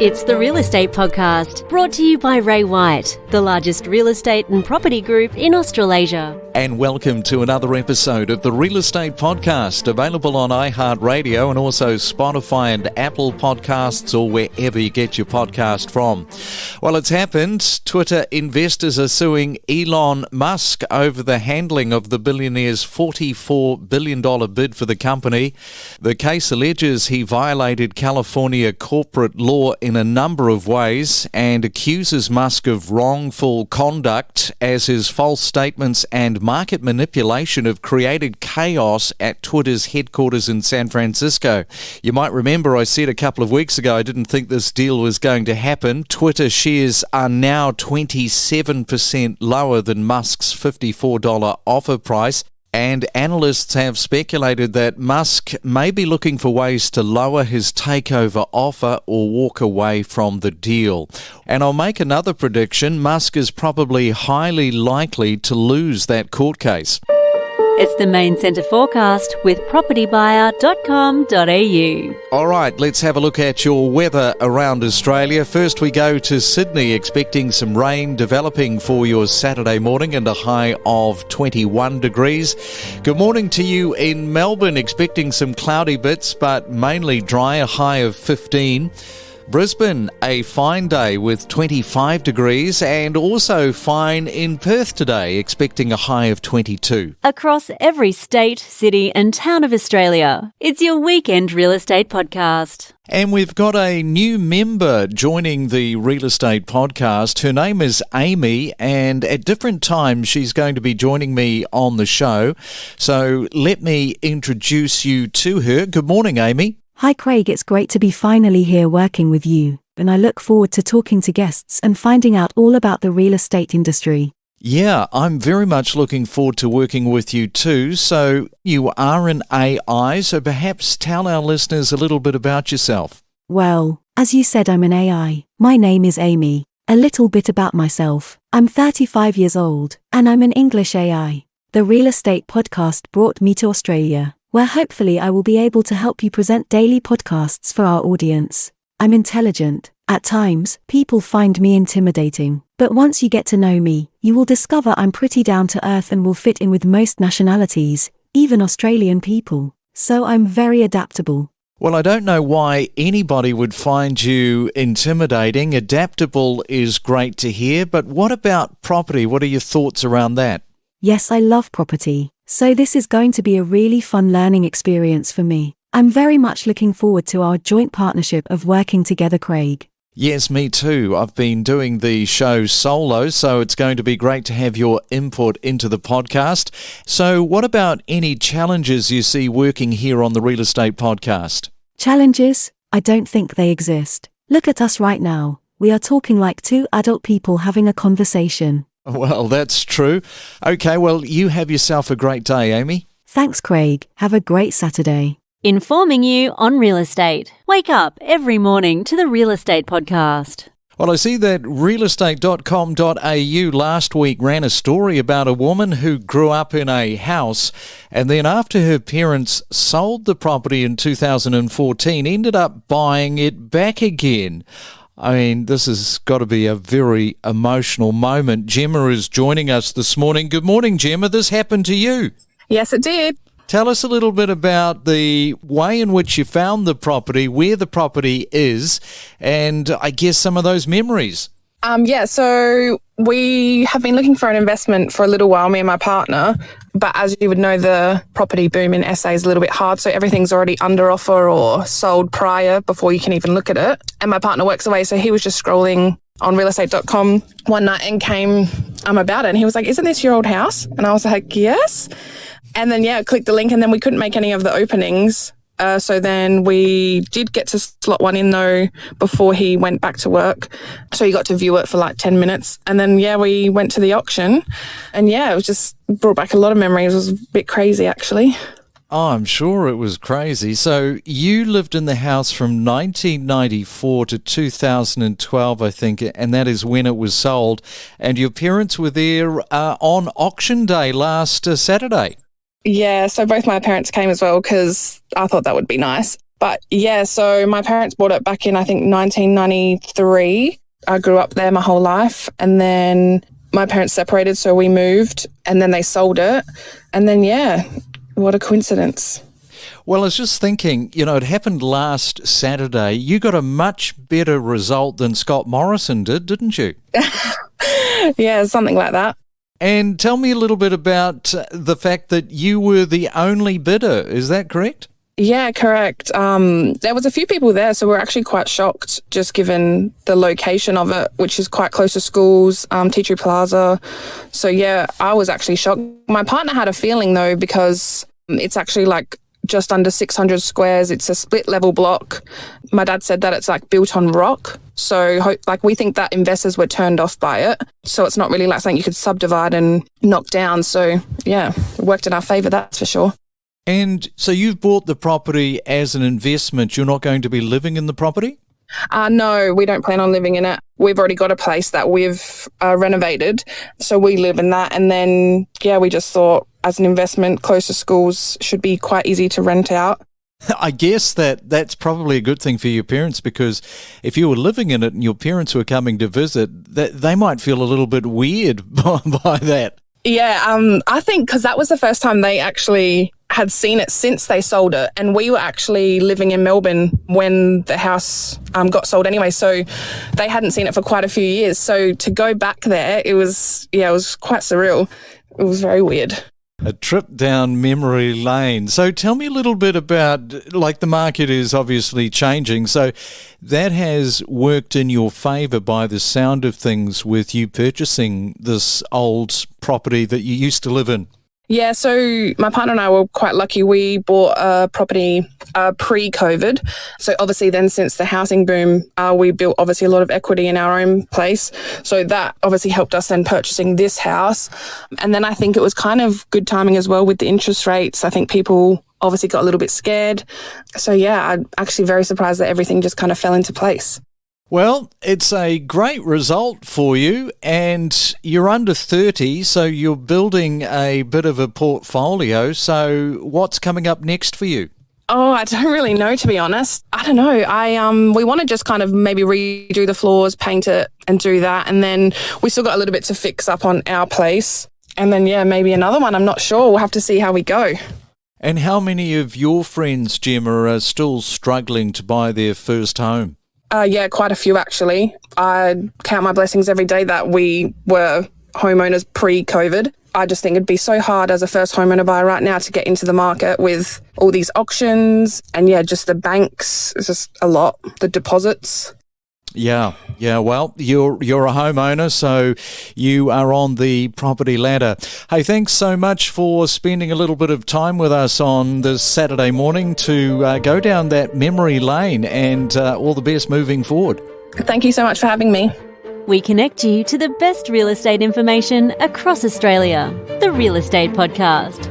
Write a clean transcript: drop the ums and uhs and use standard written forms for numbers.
It's the Real Estate Podcast, brought to you by Ray White, the largest real estate and property group in Australasia. And welcome to another episode of the Real Estate Podcast, available on iHeartRadio and also Spotify and Apple Podcasts, or wherever you get your podcast from. Well, it's happened. Twitter investors are suing Elon Musk over the handling of the billionaire's $44 billion bid for the company. The case alleges he violated California corporate law in a number of ways and accuses Musk of wrongful conduct, as his false statements and market manipulation have created chaos at Twitter's headquarters in San Francisco. You might remember I said a couple of weeks ago I didn't think this deal was going to happen. Twitter shares are now 27% lower than Musk's $54 offer price. And analysts have speculated that Musk may be looking for ways to lower his takeover offer or walk away from the deal. And I'll make another prediction. Musk is probably highly likely to lose that court case. It's the Main Centre forecast with propertybuyer.com.au. All right, let's have a look at your weather around Australia. First we go to Sydney, expecting some rain developing for your Saturday morning and a high of 21 degrees. Good morning to you in Melbourne, expecting some cloudy bits but mainly dry, a high of 15. Brisbane, a fine day with 25 degrees, and also fine in Perth today, expecting a high of 22. Across every state, city and town of Australia, it's your weekend real estate podcast. And we've got a new member joining the Real Estate Podcast. Her name is Amy, and at different times she's going to be joining me on the show. So let me introduce you to her. Good morning, Amy. Hi Craig, it's great to be finally here working with you, and I look forward to talking to guests and finding out all about the real estate industry. Yeah, I'm very much looking forward to working with you too. So you are an AI, so perhaps tell our listeners a little bit about yourself. Well, as you said, I'm an AI. My name is Amy. A little bit about myself. I'm 35 years old, and I'm an English AI. The Real Estate Podcast brought me to Australia, where hopefully I will be able to help you present daily podcasts for our audience. I'm intelligent. At times, people find me intimidating. But once you get to know me, you will discover I'm pretty down to earth and will fit in with most nationalities, even Australian people. So I'm very adaptable. Well, I don't know why anybody would find you intimidating. Adaptable is great to hear, but what about property? What are your thoughts around that? Yes, I love property. So this is going to be a really fun learning experience for me. I'm very much looking forward to our joint partnership of working together, Craig. Yes, me too. I've been doing the show solo, so it's going to be great to have your input into the podcast. So what about any challenges you see working here on the Real Estate Podcast? Challenges? I don't think they exist. Look at us right now. We are talking like two adult people having a conversation. Well, that's true. Okay, well, you have yourself a great day, Amy. Thanks, Craig. Have a great Saturday. Informing you on real estate. Wake up every morning to the Real Estate Podcast. Well, I see that realestate.com.au last week ran a story about a woman who grew up in a house and then after her parents sold the property in 2014, ended up buying it back again. I mean, this has got to be a very emotional moment. Gemma is joining us this morning. Good morning, Gemma. This happened to you. Yes, it did. Tell us a little bit about the way in which you found the property, where the property is, and I guess some of those memories. So we have been looking for an investment for a little while, me and my partner. But as you would know, the property boom in SA is a little bit hard. So everything's already under offer or sold prior before you can even look at it. And my partner works away. So he was just scrolling on realestate.com one night and came about it. And he was like, "Isn't this your old house?" And I was like, "Yes." And then, clicked the link and then we couldn't make any of the openings. So then we did get to slot one in though before he went back to work. So he got to view it for like 10 minutes. And then, we went to the auction and it was just brought back a lot of memories. It was a bit crazy actually. Oh, I'm sure it was crazy. So you lived in the house from 1994 to 2012, I think, and that is when it was sold. And your parents were there on auction day last Saturday. Yeah, so both my parents came as well because I thought that would be nice. But yeah, so my parents bought it back in, I think, 1993. I grew up there my whole life. And then my parents separated, so we moved, and then they sold it. And then, yeah, what a coincidence. Well, I was just thinking, it happened last Saturday. You got a much better result than Scott Morrison did, didn't you? Yeah, something like that. And tell me a little bit about the fact that you were the only bidder. Is that correct? Yeah, correct. There was a few people there, so we're actually quite shocked, just given the location of it, which is quite close to schools, Tea Tree Plaza. So yeah, I was actually shocked. My partner had a feeling though, because it's actually like just under 600 squares. It's a split level block. My dad said that it's like built on rock. So we think that investors were turned off by it. So it's not really like something you could subdivide and knock down. So yeah, it worked in our favour, that's for sure. And so you've bought the property as an investment. You're not going to be living in the property? No, we don't plan on living in it. We've already got a place that we've renovated. So we live in that. And then, yeah, we just thought as an investment, close to schools should be quite easy to rent out. I guess that's probably a good thing for your parents, because if you were living in it and your parents were coming to visit, they might feel a little bit weird by that. Yeah, I think because that was the first time they actually had seen it since they sold it. And we were actually living in Melbourne when the house got sold anyway. So they hadn't seen it for quite a few years. So to go back there, it was quite surreal. It was very weird. A trip down memory lane. So tell me a little bit about, the market is obviously changing. So that has worked in your favour by the sound of things, with you purchasing this old property that you used to live in. Yeah, so my partner and I were quite lucky. We bought a property pre-COVID. So obviously then since the housing boom, we built obviously a lot of equity in our own place. So that obviously helped us then purchasing this house. And then I think it was kind of good timing as well with the interest rates. I think people obviously got a little bit scared. So yeah, I'm actually very surprised that everything just kind of fell into place. Well, it's a great result for you, and you're under 30, so you're building a bit of a portfolio. So what's coming up next for you? Oh, I don't really know, to be honest. I don't know. We want to just kind of maybe redo the floors, paint it and do that. And then we still got a little bit to fix up on our place. And then, yeah, maybe another one. I'm not sure. We'll have to see how we go. And how many of your friends, Gemma, are still struggling to buy their first home? Yeah, quite a few actually. I count my blessings every day that we were homeowners pre-COVID. I just think it'd be so hard as a first homeowner buyer right now to get into the market with all these auctions and just the banks. It's just a lot, the deposits. Yeah. Well, you're a homeowner, so you are on the property ladder. Hey, thanks so much for spending a little bit of time with us on this Saturday morning to go down that memory lane, and all the best moving forward. Thank you so much for having me. We connect you to the best real estate information across Australia. The Real Estate Podcast.